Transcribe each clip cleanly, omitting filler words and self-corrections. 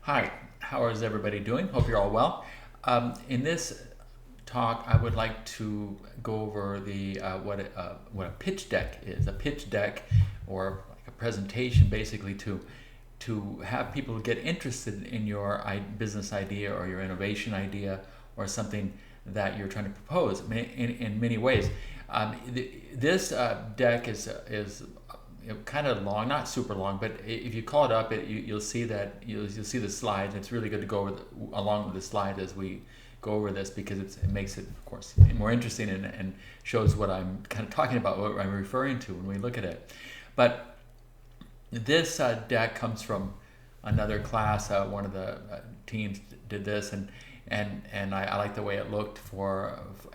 Hi, how is everybody doing? Hope you're all well. In this talk, I would like to go over the what a pitch deck is. A pitch deck, or like a presentation, basically to have people get interested in your business idea or your innovation idea or something that you're trying to propose in many ways. This deck is kind of long, not super long, but if you call it up, you'll see that you'll see the slides. It's really good to go along with the slides as we go over this because it makes it, of course, more interesting and shows what I'm kind of talking about, what I'm referring to when we look at it. But this deck comes from another class. One of the teams did this, and I like the way it looked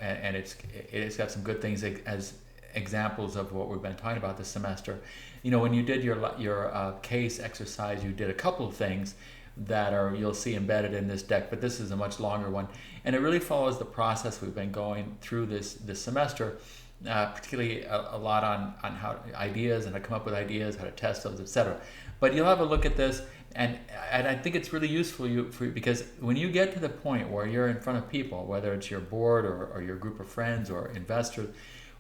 and it's got some good things as examples of what we've been talking about this semester. You know, when you did your case exercise, you did a couple of things that you'll see embedded in this deck, but this is a much longer one, and it really follows the process we've been going through this semester. Particularly a lot on how ideas and how to come up with ideas, how to test those, etc. But you'll have a look at this, and I think it's really useful for you because when you get to the point where you're in front of people, whether it's your board or your group of friends or investors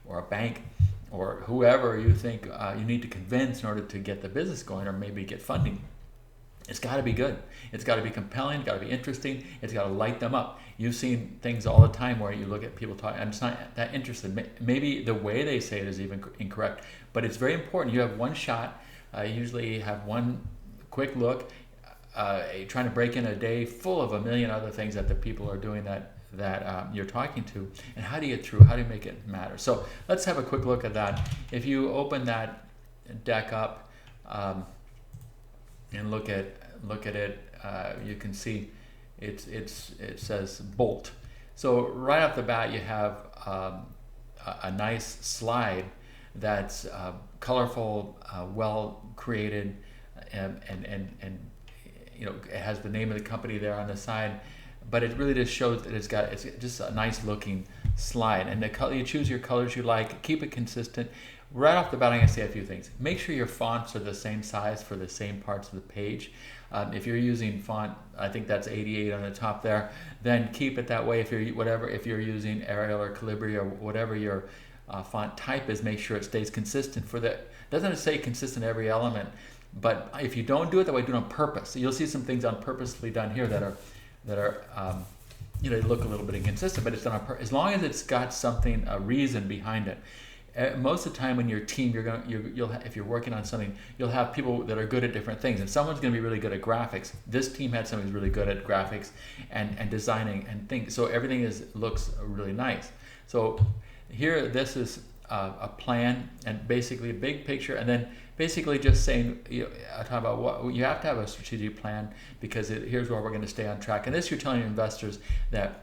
or a bank or whoever you think you need to convince in order to get the business going or maybe get funding, it's got to be good. It's got to be compelling. It's got to be interesting. It's got to light them up. You've seen things all the time where you look at people talking. I'm just not that interested. Maybe the way they say it is even incorrect, but it's very important. You have one shot. You usually have one quick look. Trying to break in a day full of a million other things that the people are doing that you're talking to, and how do you get through? How do you make it matter? So let's have a quick look at that. If you open that deck up. And look at it, you can see it says bolt. So right off the bat, you have a nice slide that's colorful, well created, and you know it has the name of the company there on the side, but it really just shows that it's just a nice looking slide. And the color, you choose your colors you like, keep it consistent. Right off the bat, I'm going to say a few things. Make sure your fonts are the same size for the same parts of the page. If you're using font, I think that's 88 on the top there, then keep it that way. If you're using Arial or Calibri or whatever your font type is, make sure it stays consistent. Doesn't say consistent every element, but if you don't do it that way, do it on purpose. So you'll see some things on purposely done here that are they look a little bit inconsistent, but it's done on purpose. As long as it's got something, a reason behind it. Most of the time in your team, if you're working on something, you'll have people that are good at different things, and someone's going to be really good at graphics. This team had someone who's really good at graphics and designing and things, so everything looks really nice. So here, this is a plan and basically a big picture, and then basically just saying, talk about what you have to have a strategic plan because here's where we're going to stay on track. And this, you're telling your investors that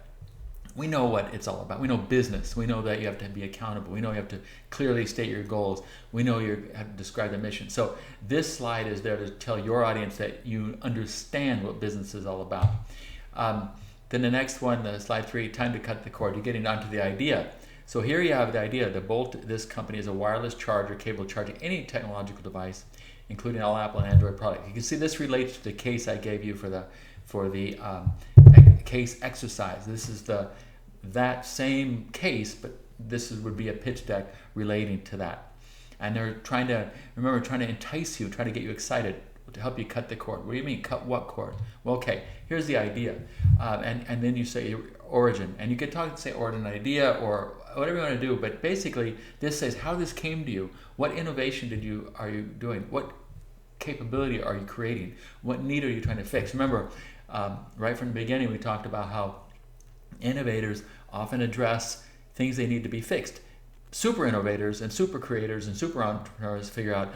we know what it's all about. We know business. We know that you have to be accountable. We know you have to clearly state your goals. We know you have to describe the mission. So this slide is there to tell your audience that you understand what business is all about. Then the next one, slide 3, time to cut the cord. You're getting onto the idea. So here you have the idea. The Bolt, this company, is a wireless charger capable of charging any technological device, including all Apple and Android products. You can see this relates to the case I gave you for the case exercise. This is that same case, but would be a pitch deck relating to that. And they're trying to entice you, trying to get you excited to help you cut the cord. What do you mean, cut what cord? Well, okay, here's the idea. And then you say origin. And you could say origin idea or whatever you want to do, but basically this says how this came to you. What innovation are you doing? What capability are you creating? What need are you trying to fix? Remember, right from the beginning, we talked about how innovators often address things they need to be fixed. Super innovators and super creators and super entrepreneurs figure out,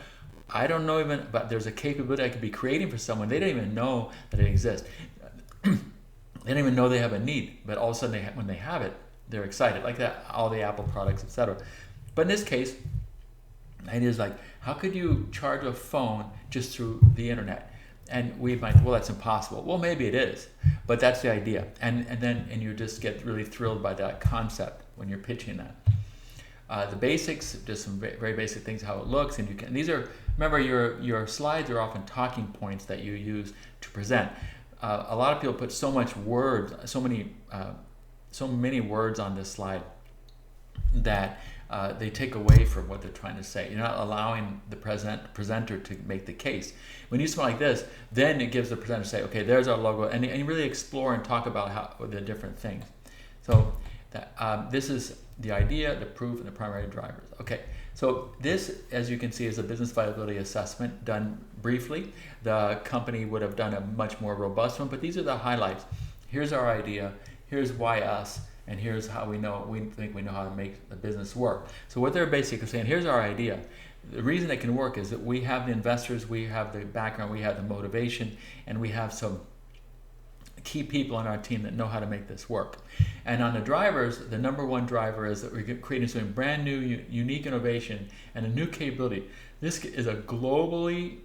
I don't know even, but there's a capability I could be creating for someone. They don't even know that it exists. They don't even know they have a need, but all of a sudden, when they have it, they're excited, like that, all the Apple products, etc. But in this case, the idea is like, how could you charge a phone just through the internet? And we might, well, that's impossible. Well, maybe it is, but that's the idea. And you just get really thrilled by that concept when you're pitching that. The basics, just some very basic things, how it looks, and these are, remember, your slides are often talking points that you use to present. a lot of people put so much words, so many words on this slide that they take away from what they're trying to say. You're not allowing the presenter to make the case. When you use something like this, then it gives the presenter to say, okay, there's our logo, and you really explore and talk about the different things. So this is the idea, the proof, and the primary drivers. Okay, so this, as you can see, is a business viability assessment done briefly. The company would have done a much more robust one, but these are the highlights. Here's our idea, here's why us, and here's how we think we know how to make the business work. So what they're basically saying, here's our idea. The reason it can work is that we have the investors, we have the background, we have the motivation, and we have some key people on our team that know how to make this work. And on the drivers, the number one driver is that we're creating something brand new, unique innovation, and a new capability. This is a globally,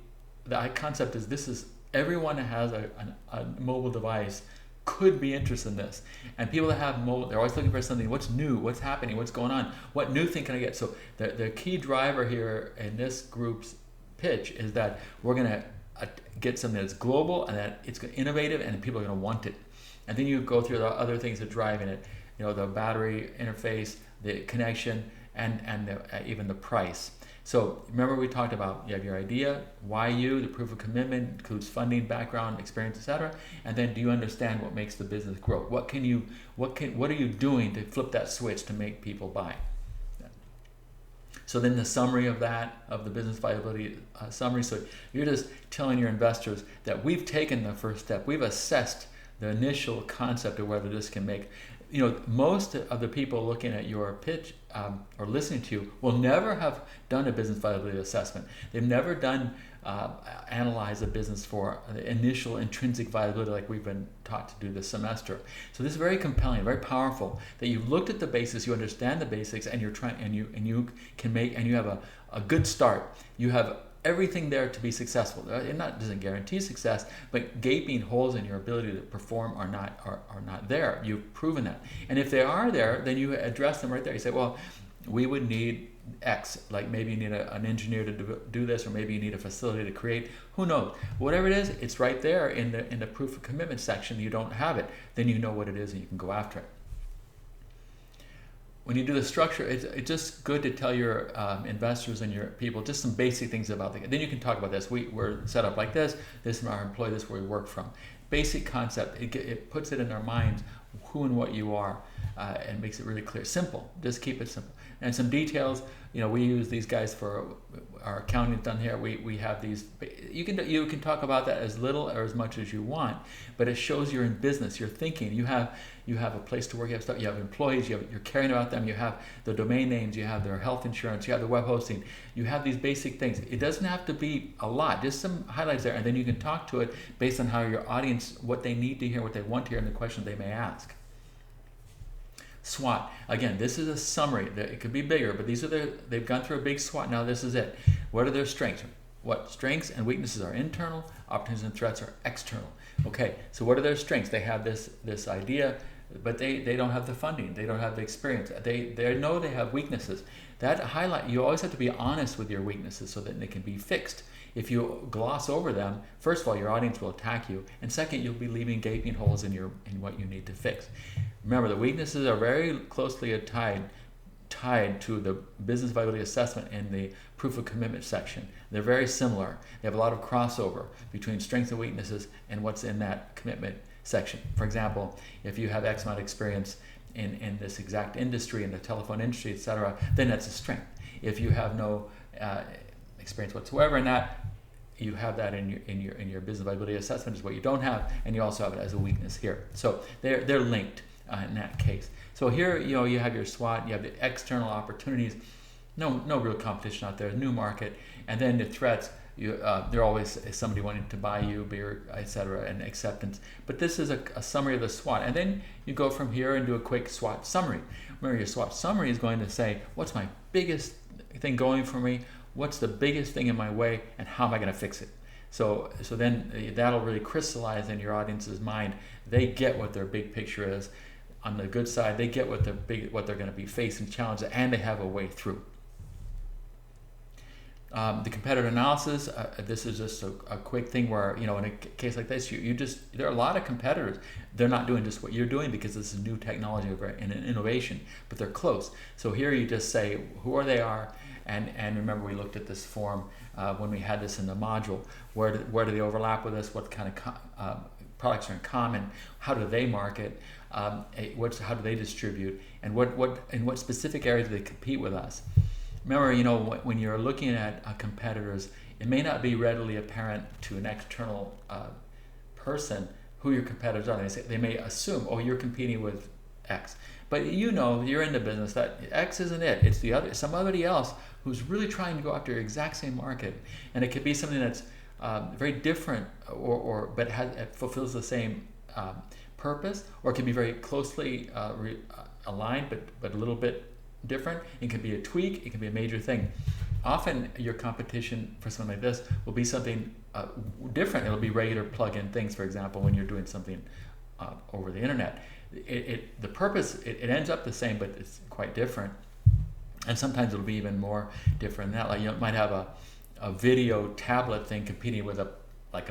the concept is this is everyone that has a mobile device could be interested in this. And people that have mobile, they're always looking for something, what's new, what's happening, what's going on, what new thing can I get? So the key driver here in this group's pitch is that we're going to get something that's global and that it's innovative and people are going to want it. And then you go through the other things that drive in it, the battery interface, the connection, and even the price. So remember we talked about, you have your idea, why you, the proof of commitment includes funding, background, experience, etc. And then do you understand what makes the business grow? What are you doing to flip that switch to make people buy? So then the summary of that, of the business viability summary, so you're just telling your investors that we've taken the first step. We've assessed the initial concept of whether this can make, most of the people looking at your pitch or listening to you will never have done a business viability assessment. They've never done analyze a business for the initial intrinsic viability like we've been taught to do this semester. So this is very compelling, very powerful, that you've looked at the basics, you understand the basics, and you're trying, and you can make, and you have a good start. You have everything there to be successful. It doesn't guarantee success, but gaping holes in your ability to perform are not there. You've proven that. And if they are there, then you address them right there. You say, well, we would need X, like maybe you need an engineer to do this, or maybe you need a facility to create, who knows. Whatever it is, it's right there in the proof of commitment section. You don't have it, then you know what it is and you can go after it. When you do the structure, it's just good to tell your investors and your people just some basic things about it. Then you can talk about this. We're set up like this. This is our employee. This is where we work from. Basic concept. It puts it in their minds who and what you are, and makes it really clear. Simple. Just keep it simple. And some details. We use these guys for our accounting done here. We have these. You can talk about that as little or as much as you want, but it shows you're in business. You're thinking. You have a place to work. You have stuff. You have employees. You're caring about them. You have the domain names. You have their health insurance. You have the web hosting. You have these basic things. It doesn't have to be a lot. Just some highlights there, and then you can talk to it based on how your audience, what they need to hear, what they want to hear, and the questions they may ask. SWOT. Again, this is a summary. It could be bigger, but they've gone through a big SWOT. Now this is it. What are their strengths? What strengths and weaknesses are internal, opportunities and threats are external. Okay, so what are their strengths? They have this idea, but they don't have the funding. They don't have the experience. They know they have weaknesses. You always have to be honest with your weaknesses so that they can be fixed. If you gloss over them, first of all, your audience will attack you, and second, you'll be leaving gaping holes in what you need to fix. Remember, the weaknesses are very closely tied to the business viability assessment in the proof of commitment section. They're very similar. They have a lot of crossover between strengths and weaknesses and what's in that commitment section. For example, if you have X amount of experience in this exact industry, in the telephone industry, etc., then that's a strength. If you have no experience whatsoever in that, you have that in your business viability assessment is what you don't have, and you also have it as a weakness here. So they're linked in that case. So here you have your SWOT, you have the external opportunities, no real competition out there, new market, and then the threats. There always is somebody wanting to buy you, beer, etc., and acceptance. But this is a summary of the SWOT, and then you go from here and do a quick SWOT summary. Remember, your SWOT summary is going to say, what's my biggest thing going for me? What's the biggest thing in my way, and how am I going to fix it? So then that'll really crystallize in your audience's mind. They get what their big picture is. On the good side, they get what they're going to be facing challenges, and they have a way through. The competitor analysis, this is just a quick thing where, in a case like this, there are a lot of competitors. They're not doing just what you're doing because this is new technology and an innovation, but they're close. So here you just say who they are, and remember we looked at this form when we had this in the module. Where do they overlap with us? What kind of products are in common? How do they market? How do they distribute? And what specific areas do they compete with us? Remember, when you're looking at competitors, it may not be readily apparent to an external person who your competitors are. They may assume, oh, you're competing with X. But you're in the business that X isn't it. It's somebody else who's really trying to go after your exact same market. And it could be something that's very different but it fulfills the same purpose, or it can be very closely aligned but a little bit different. It can be a tweak, it can be a major thing. Often your competition for something like this will be something different. It'll be regular plug-in things, for example, when you're doing something over the internet. The purpose, it ends up the same, but it's quite different. And sometimes it'll be even more different than that. Like you might have a video tablet thing competing with a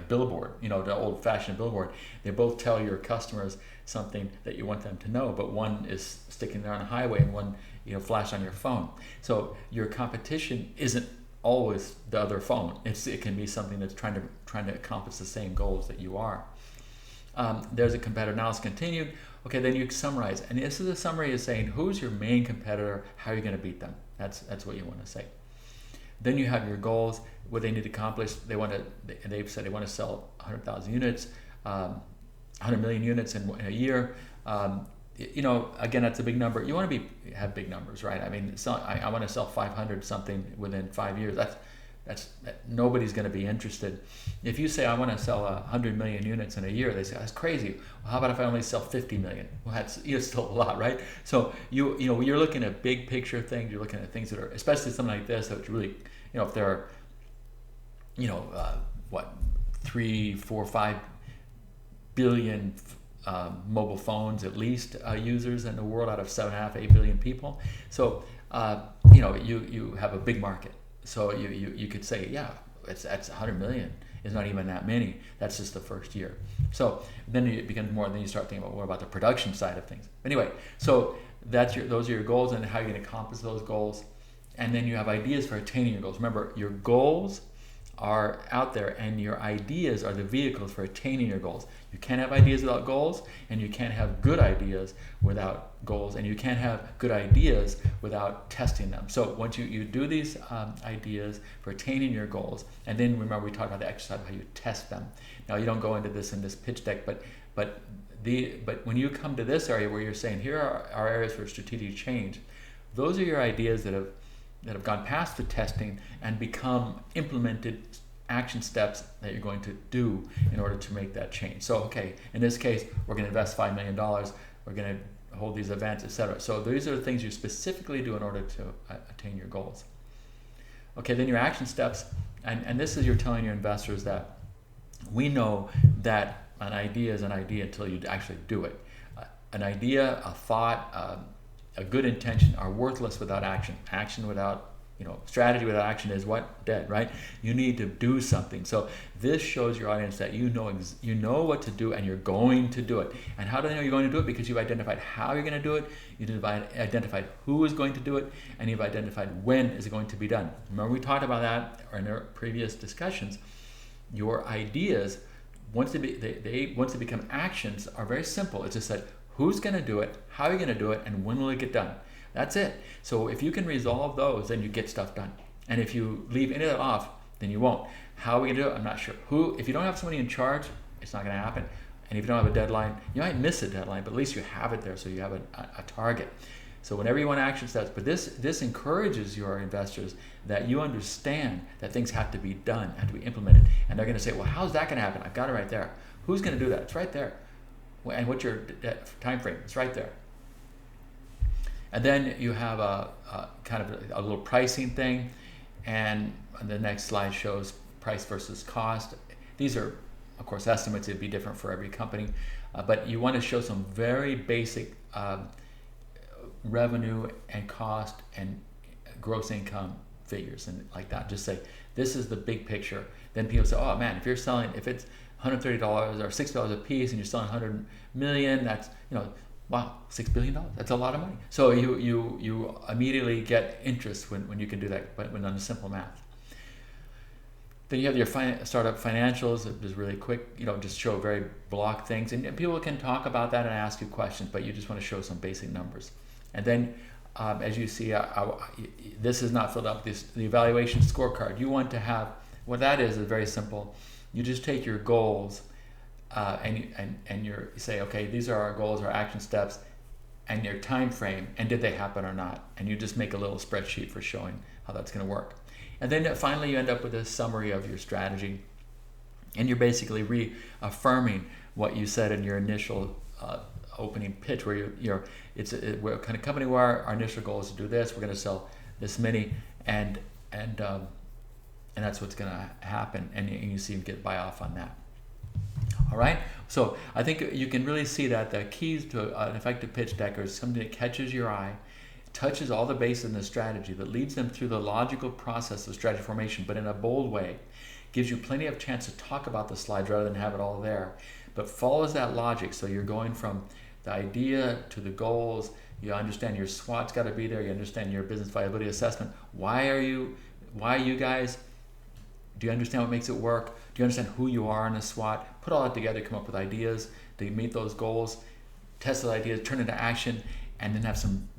billboard, the old-fashioned billboard. They both tell your customers something that you want them to know, but one is sticking there on a highway and one flash on your phone. So your competition isn't always the other phone. It can be something that's trying to accomplish the same goals that you are. There's a competitor analysis continued. Okay, then you summarize, and this is a summary is saying who's your main competitor, how are you going to beat them. That's what you want to say. Then you have your goals, what they need to accomplish. They've said they want to sell 100,000 units, 100 million units in a year. Again, that's a big number. You want to have big numbers, right? I mean, I want to sell 500 something within 5 years. That's nobody's going to be interested. If you say I want to sell 100 million units in a year, they say that's crazy. Well, how about if I only sell 50 million? Well, that's still a lot, right? So you're looking at big picture things. You're looking at things that are, especially something like this, that really, if there are, 3, 4, 5 billion mobile phones at least users in the world out of 7.5, 8 billion people. So you have a big market. So you could say, yeah, that's 100 million. It's not even that many. That's just the first year. So then it becomes more. Then you start thinking about more about the production side of things. Anyway, so those are your goals and how you're going to accomplish those goals. And then you have ideas for attaining your goals. Remember, your goals are out there, and your ideas are the vehicles for attaining your goals. You can't have ideas without goals, and you can't have good ideas without goals, and you can't have good ideas without testing them. So once you do these ideas for attaining your goals, and then remember we talked about the exercise of how you test them. Now you don't go into this in this pitch deck, but when you come to this area where you're saying here are our areas for strategic change, those are your ideas that have gone past the testing and become implemented action steps that you're going to do in order to make that change. So, okay, in this case, we're going to invest $5 million. We're going to hold these events, etc. So these are the things you specifically do in order to attain your goals. Okay, then your action steps, and this is you're telling your investors that we know that an idea is an idea until you actually do it. An idea, a thought, a good intention are worthless without action. Action without, strategy without action is what? Dead, right? You need to do something. So this shows your audience that you know what to do and you're going to do it. And how do they know you're going to do it? Because you've identified how you're going to do it, you've identified who is going to do it, and you've identified when is it going to be done. Remember we talked about that in our previous discussions. Your ideas, once they become actions, are very simple. It's just that who's going to do it, how are you going to do it, and when will it get done? That's it. So if you can resolve those, then you get stuff done. And if you leave any of that off, then you won't. How are we going to do it? I'm not sure. If you don't have somebody in charge, it's not going to happen. And if you don't have a deadline, you might miss a deadline, but at least you have it there, so you have a target. So whenever you want action steps, but this encourages your investors that you understand that things have to be done, have to be implemented. And they're going to say, well, how's that going to happen? I've got it right there. Who's going to do that? It's right there. And what's your time frame? It's right there. And then you have a kind of a little pricing thing, and the next slide shows price versus cost. These are, of course, estimates. It'd be different for every company, but you want to show some very basic revenue and cost and gross income figures and like that. Just say, this is the big picture. Then people say, oh man, if it's $130 or $6 a piece and you're selling 100 million, that's, wow, $6 billion. That's a lot of money. So you immediately get interest when you can do that, but when on the simple math. Then you have your startup financials. It is really quick, just show very block things. And people can talk about that and ask you questions, but you just want to show some basic numbers. And then as you see, this is not filled up, the evaluation scorecard. You want to have, what that is very simple. You just take your goals and you say, okay, these are our goals, our action steps, and your time frame, and did they happen or not? And you just make a little spreadsheet for showing how that's going to work. And then finally you end up with a summary of your strategy, and you're basically reaffirming what you said in your initial opening pitch, where we're what kind of company we are. Our initial goal is to do this. We're going to sell this many, and that's what's going to happen. And you see them get buy off on that. All right. So I think you can really see that the keys to an effective pitch deck are something that catches your eye, touches all the bases in the strategy, that leads them through the logical process of strategy formation, but in a bold way, gives you plenty of chance to talk about the slides rather than have it all there, but follows that logic. So you're going from the idea to the goals. You understand your SWOT's got to be there. You understand your business viability assessment. Why you guys? Do you understand what makes it work? Do you understand who you are in a SWOT? Put all that together, come up with ideas to meet those goals, test those ideas, turn into action, and then have some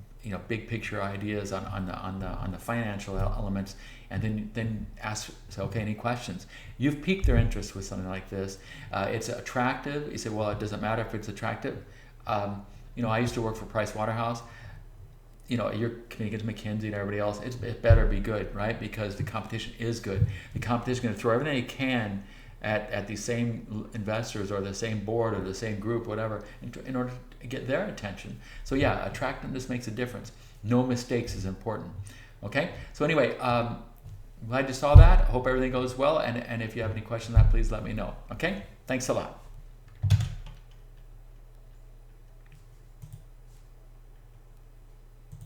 big picture ideas on the financial elements, and then ask, say, okay, any questions? You've piqued their interest with something like this. It's attractive. You say, well, it doesn't matter if it's attractive. I used to work for Price Waterhouse. You're competing against McKinsey and everybody else. It better be good, right? Because the competition is good. The competition is going to throw everything they can at the same investors or the same board or the same group, whatever, in order to get their attention. So yeah, attractiveness makes a difference. No mistakes is important. Okay? So anyway, glad you saw that. I hope everything goes well. And if you have any questions on that, please let me know. Okay? Thanks a lot.